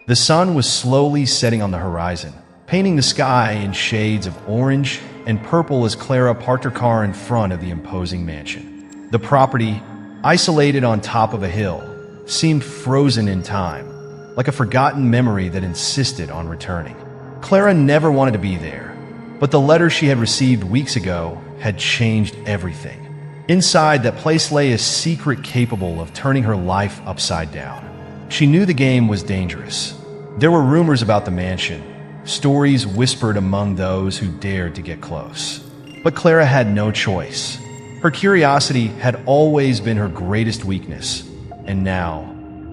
The sun was slowly setting on the horizon, painting the sky in shades of orange and purple as Clara parked her car in front of the imposing mansion. The property, isolated on top of a hill, seemed frozen in time, like a forgotten memory that insisted on returning. Clara never wanted to be there, but the letter she had received weeks ago had changed everything. Inside, that place lay a secret capable of turning her life upside down. She knew the game was dangerous. There were rumors about the mansion, stories whispered among those who dared to get close. But Clara had no choice. Her curiosity had always been her greatest weakness, and now,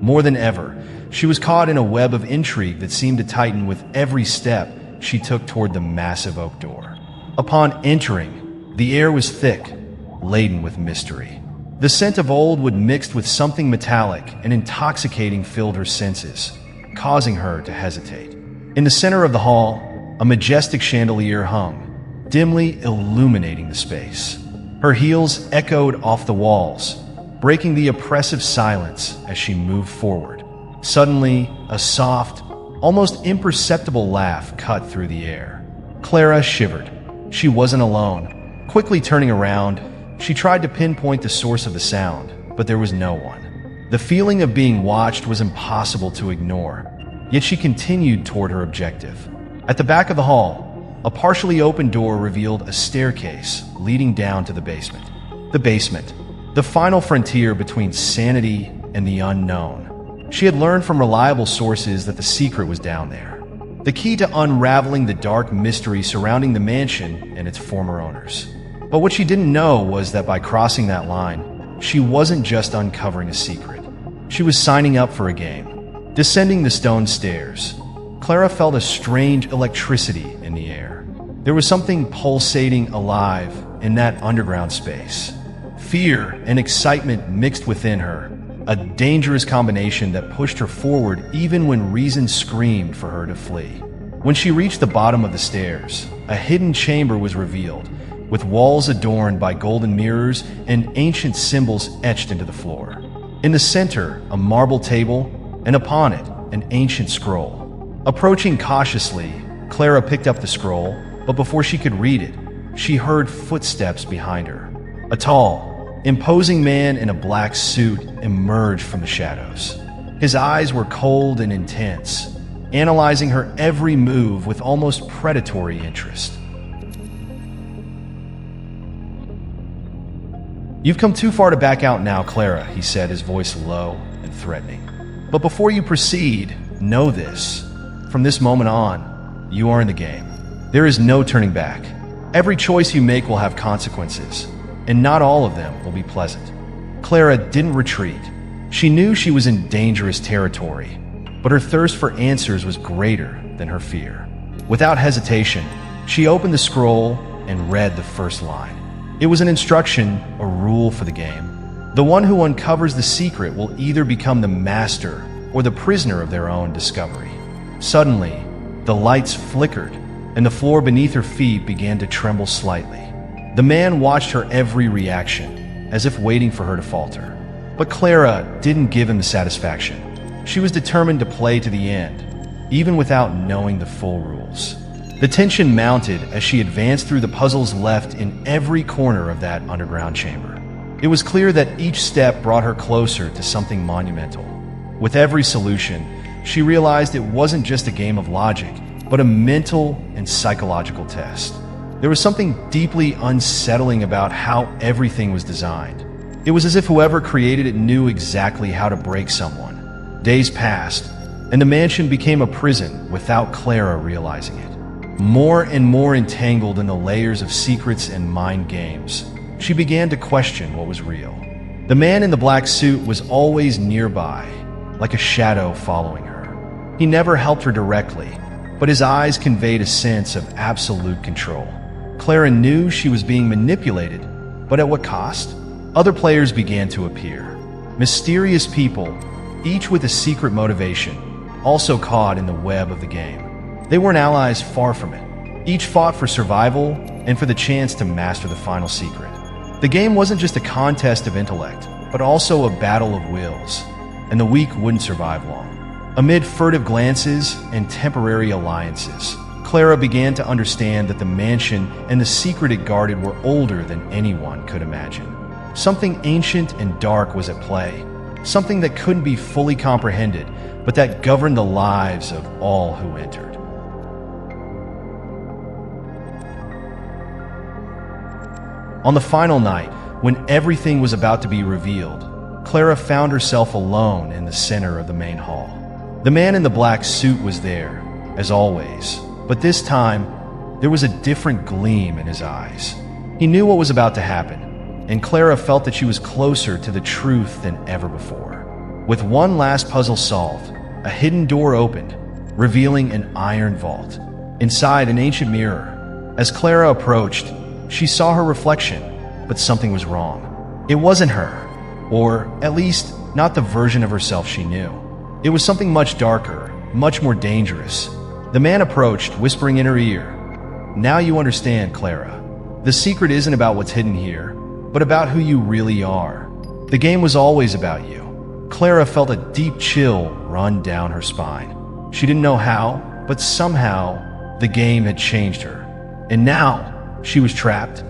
more than ever, she was caught in a web of intrigue that seemed to tighten with every step she took toward the massive oak door. Upon entering, the air was thick, laden with mystery. The scent of old wood mixed with something metallic and intoxicating filled her senses, causing her to hesitate. In the center of the hall, a majestic chandelier hung, dimly illuminating the space. Her heels echoed off the walls, breaking the oppressive silence as she moved forward. Suddenly, a soft, almost imperceptible laugh cut through the air. Clara shivered. She wasn't alone. Quickly turning around, she tried to pinpoint the source of the sound, but there was no one. The feeling of being watched was impossible to ignore, yet she continued toward her objective. At the back of the hall, a partially open door revealed a staircase leading down to the basement. The basement, the final frontier between sanity and the unknown. She had learned from reliable sources that the secret was down there, the key to unraveling the dark mystery surrounding the mansion and its former owners. But what she didn't know was that by crossing that line, she wasn't just uncovering a secret. She was signing up for a game. Descending the stone stairs, Clara felt a strange electricity in the air. There was something pulsating alive in that underground space. Fear and excitement mixed within her, a dangerous combination that pushed her forward even when reason screamed for her to flee. When she reached the bottom of the stairs, a hidden chamber was revealed, with walls adorned by golden mirrors and ancient symbols etched into the floor. In the center, a marble table, and upon it, an ancient scroll. Approaching cautiously, Clara picked up the scroll, but before she could read it, she heard footsteps behind her. A tall, imposing man in a black suit emerged from the shadows. His eyes were cold and intense, analyzing her every move with almost predatory interest. "You've come too far to back out now, Clara," he said, his voice low and threatening. "But before you proceed, know this. From this moment on, you are in the game. There is no turning back. Every choice you make will have consequences, and not all of them will be pleasant." Clara didn't retreat. She knew she was in dangerous territory, but her thirst for answers was greater than her fear. Without hesitation, she opened the scroll and read the first line. It was an instruction, a rule for the game. The one who uncovers the secret will either become the master or the prisoner of their own discovery. Suddenly, the lights flickered, and the floor beneath her feet began to tremble slightly. The man watched her every reaction, as if waiting for her to falter. But Clara didn't give him the satisfaction. She was determined to play to the end, even without knowing the full rules. The tension mounted as she advanced through the puzzles left in every corner of that underground chamber. It was clear that each step brought her closer to something monumental. With every solution, she realized it wasn't just a game of logic, but a mental and psychological test. There was something deeply unsettling about how everything was designed. It was as if whoever created it knew exactly how to break someone. Days passed, and the mansion became a prison without Clara realizing it. More and more entangled in the layers of secrets and mind games, she began to question what was real. The man in the black suit was always nearby, like a shadow following her. He never helped her directly, but his eyes conveyed a sense of absolute control. Clara knew she was being manipulated, but at what cost? Other players began to appear. Mysterious people, each with a secret motivation, also caught in the web of the game. They weren't allies, far from it. Each fought for survival and for the chance to master the final secret. The game wasn't just a contest of intellect, but also a battle of wills, and the weak wouldn't survive long. Amid furtive glances and temporary alliances, Clara began to understand that the mansion and the secret it guarded were older than anyone could imagine. Something ancient and dark was at play, something that couldn't be fully comprehended, but that governed the lives of all who entered. On the final night, when everything was about to be revealed, Clara found herself alone in the center of the main hall. The man in the black suit was there, as always, but this time, there was a different gleam in his eyes. He knew what was about to happen, and Clara felt that she was closer to the truth than ever before. With one last puzzle solved, a hidden door opened, revealing an iron vault. Inside, an ancient mirror. As Clara approached, she saw her reflection, but something was wrong. It wasn't her, or at least not the version of herself she knew. It was something much darker, much more dangerous. The man approached, whispering in her ear, "Now you understand, Clara. The secret isn't about what's hidden here, but about who you really are. The game was always about you." Clara felt a deep chill run down her spine. She didn't know how, but somehow the game had changed her. And now she was trapped,